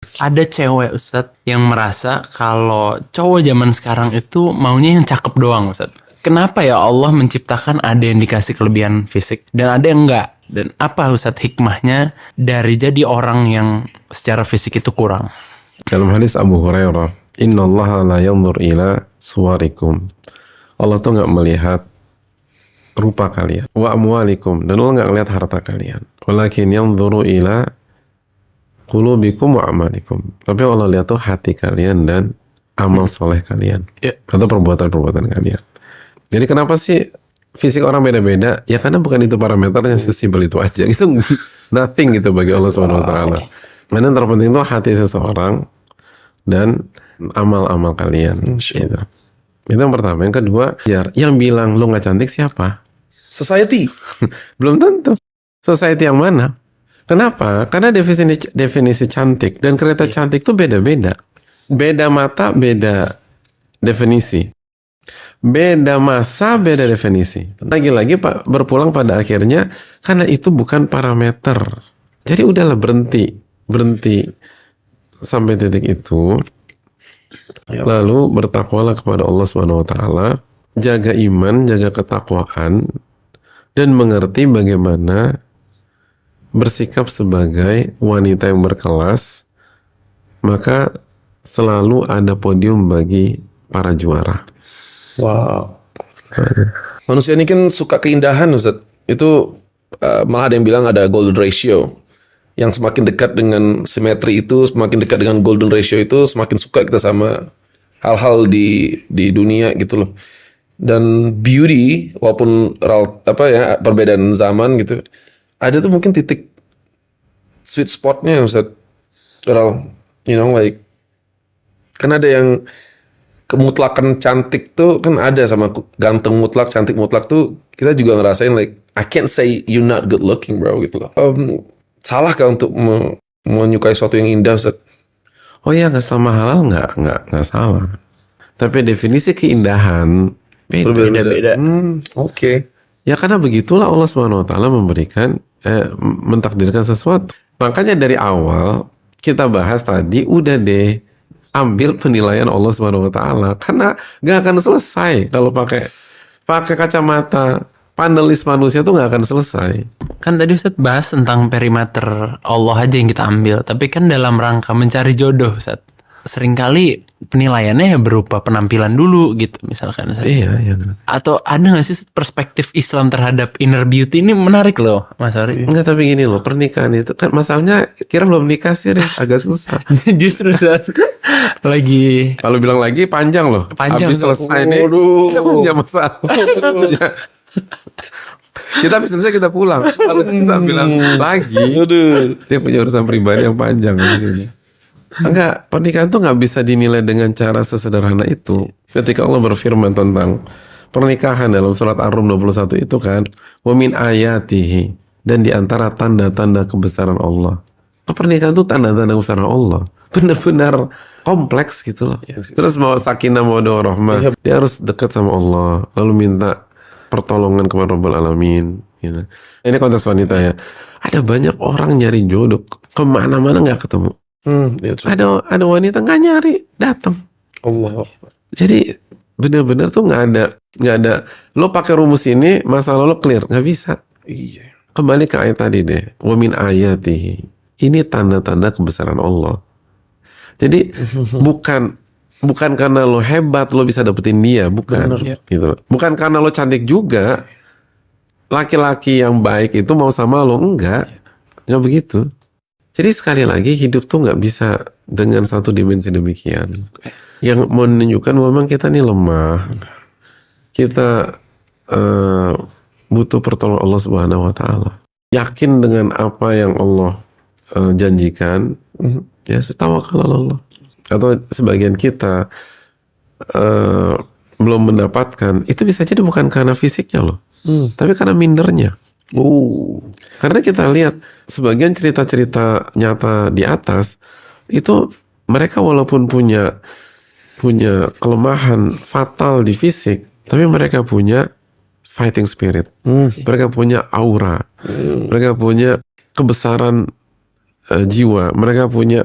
Ada cewek Ustadz yang merasa kalau cowok zaman sekarang itu maunya yang cakep doang Ustadz. Kenapa ya Allah menciptakan ada yang dikasih kelebihan fisik dan ada yang enggak? Dan apa Ustadz hikmahnya dari jadi orang yang secara fisik itu kurang? Dalam hadis Abu Hurairah, Innallaha la yanzur ila suwarikum. Allah tuh nggak melihat rupa kalian. Wa amwalikum. Dan Allah nggak ngelihat harta kalian. Walakin yanzuru ila qulubikum wa amalikum. Tapi Allah lihat tuh hati kalian dan amal soleh kalian. Atau perbuatan-perbuatan kalian. Jadi kenapa sih fisik orang beda-beda? Ya karena bukan itu parameternya, sesimpel itu aja. Itu nothing gitu bagi Allah Subhanahu wa taala. Karena yang terpenting itu hati seseorang dan amal-amal kalian. Gitu. Itu yang pertama. Yang kedua, yang bilang lu nggak cantik siapa? Society. Belum tentu. Society yang mana? Kenapa? Karena definisi cantik dan kriteria cantik itu beda-beda. Beda mata, beda definisi. Beda masa, beda definisi. Lagi-lagi Pak berpulang pada akhirnya karena itu bukan parameter. Jadi udahlah berhenti sampai titik itu. Lalu bertakwalah kepada Allah Subhanahu wa taala, jaga iman, jaga ketakwaan dan mengerti bagaimana bersikap sebagai wanita yang berkelas. Maka selalu ada podium bagi para juara. Wow. Manusia ini kan suka keindahan, Ustaz. Itu malah ada yang bilang ada golden ratio. Yang semakin dekat dengan simetri itu, semakin dekat dengan golden ratio itu, semakin suka kita sama hal-hal di dunia gitu loh. Dan beauty, walaupun perbedaan zaman gitu, ada tuh mungkin titik sweet spotnya, Ustaz. Kan ada yang kemutlakan cantik tuh kan ada, sama ganteng mutlak, cantik mutlak tuh kita juga ngerasain I can't say you're not good looking bro gitu loh. Salah kah untuk menyukai sesuatu yang indah, Ustaz? Oh ya, nggak selama halal nggak salah. Tapi definisi keindahan beda-beda. Oke. Ya karena begitulah Allah Subhanahu wa taala mentakdirkan sesuatu. Makanya dari awal kita bahas tadi udah deh ambil penilaian Allah Subhanahu wa taala, karena nggak akan selesai kalau pakai kacamata panelis manusia tuh nggak akan selesai. Kan tadi Ustadz bahas tentang perimeter Allah aja yang kita ambil, tapi kan dalam rangka mencari jodoh Ustadz, seringkali penilaiannya berupa penampilan dulu gitu misalkan Ustadz. Iya. Atau ada nggak sih Ustadz, perspektif Islam terhadap inner beauty ini menarik loh Mas Ari. Enggak, tapi gini loh, pernikahan itu kan masalahnya kira belum nikah sih deh, agak susah. Justru Ustadz lagi Kalau bilang lagi panjang loh. Panjang, habis selesai nih dia punya masalah. Kita habis selesai kita pulang. Kalau bisa bilang lagi, dia punya urusan pribadi yang panjang di sini. Enggak, pernikahan tuh nggak bisa dinilai dengan cara sesederhana itu. Ketika Allah berfirman tentang pernikahan dalam surat Ar-Rum 21 itu kan, wa min ayatihi, dan di antara tanda-tanda kebesaran Allah. Pernikahan itu tanda-tanda kebesaran Allah. Benar-benar kompleks gitu loh. Terus mau sakinah, mau rahmah, dia harus dekat sama Allah, lalu minta pertolongan kepada Rabbul Alamin gitu. Ini konteks wanita ya. Ada banyak orang nyari jodoh kemana-mana nggak ketemu. Ada wanita nggak nyari, datang. Allah. Jadi benar-benar tuh nggak ada. Lo pakai rumus ini masalah lo clear, nggak bisa. Iya. Kembali ke ayat tadi deh. Wa min ayatihi. Ini tanda-tanda kebesaran Allah. Jadi bukan karena lo hebat lo bisa dapetin dia, bukan. Gitu. Bukan karena lo cantik juga laki-laki yang baik itu mau sama lo, enggak begitu. Jadi sekali lagi hidup tuh nggak bisa dengan satu dimensi demikian yang menunjukkan memang kita nih lemah, kita butuh pertolongan Allah Subhanahu wa taala. Yakin dengan apa yang Allah janjikan, ya tawakal Allah. Atau sebagian kita belum mendapatkan, itu bisa jadi bukan karena fisiknya loh, tapi karena mindernya. Karena kita lihat sebagian cerita-cerita nyata di atas itu, mereka walaupun punya kelemahan fatal di fisik, tapi mereka punya fighting spirit, mereka punya aura, mereka punya kebesaran jiwa, mereka punya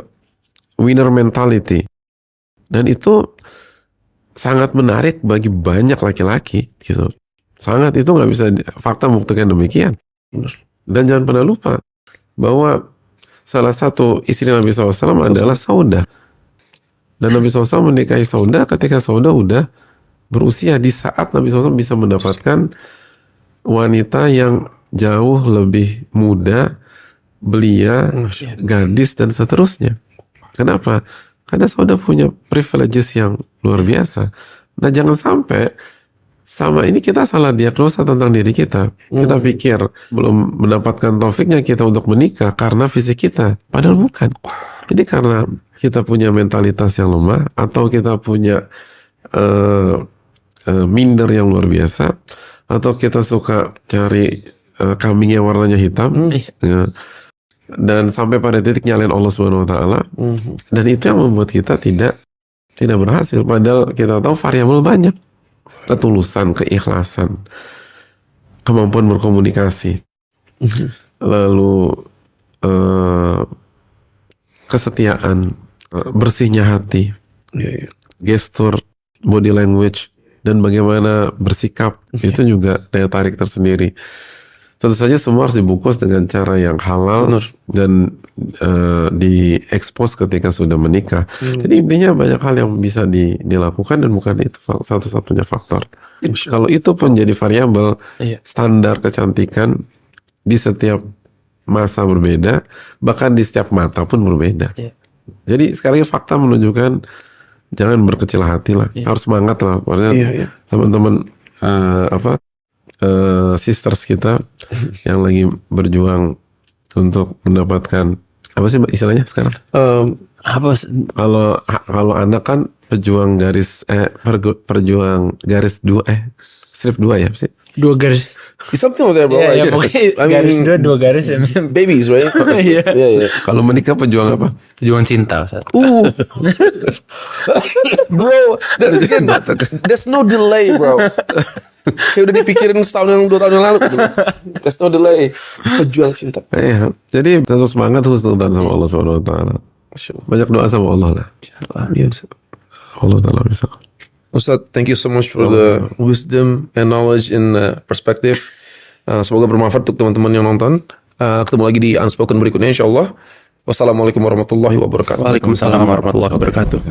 winner mentality. Dan itu sangat menarik bagi banyak laki-laki gitu. Sangat, itu nggak bisa fakta membuktikan demikian. Dan jangan pernah lupa bahwa salah satu istri Nabi SAW adalah Saudah. Dan Nabi SAW menikahi Saudah ketika Saudah udah berusia, di saat Nabi SAW bisa mendapatkan wanita yang jauh lebih muda, belia, gadis, dan seterusnya. Kenapa? Karena Saudah punya privileges yang luar biasa. Nah, jangan sampai sama ini kita salah diagnosa tentang diri kita. Kita pikir belum mendapatkan taufiknya kita untuk menikah karena fisik kita. Padahal bukan. Ini karena kita punya mentalitas yang lemah, atau kita punya minder yang luar biasa, atau kita suka cari kambing yang warnanya hitam, ya. Dan sampai pada titik nyalain Allah Subhanahu Wa Taala. Dan itu yang membuat kita tidak berhasil. Padahal kita tahu variabel banyak. Ketulusan, keikhlasan, kemampuan berkomunikasi, lalu kesetiaan, bersihnya hati, gestur, body language, dan bagaimana bersikap, itu juga daya tarik tersendiri. Tentu saja semua harus dibungkus dengan cara yang halal dan diekspos ketika sudah menikah. Jadi intinya banyak hal yang bisa dilakukan, dan bukan itu satu-satunya faktor. Kalau itu pun jadi variabel, standar kecantikan di setiap masa berbeda, bahkan di setiap mata pun berbeda. Jadi sekali lagi fakta menunjukkan jangan berkecil hati lah, harus semangat lah. Maksudnya teman-teman sisters kita yang lagi berjuang untuk mendapatkan apa sih istilahnya sekarang? Kalau anak kan pejuang garis perjuang garis strip 2 ya sih? 2 garis. It's something like that, bro. Ya, pokoknya garis 2 garis ya. Babies, right? Yeah. Kalau menikah pejuang apa? Pejuang cinta, Ustaz. Bro, there's no delay, bro. Kayak udah dipikirin setahun yang 2 tahun yang lalu. There's no delay. Pejuang cinta. Iya. Jadi tetap semangat, husnudzan sama Allah Subhanahu Wa Taala. Banyak doa sama Allah lah. Allah Taala bisa. Ustaz, thank you so much for the wisdom and knowledge and perspective. Semoga bermanfaat untuk teman-teman yang nonton. Ketemu lagi di Unspoken berikutnya, insyaAllah. Wassalamualaikum warahmatullahi wabarakatuh. Waalaikumsalam warahmatullahi wabarakatuh.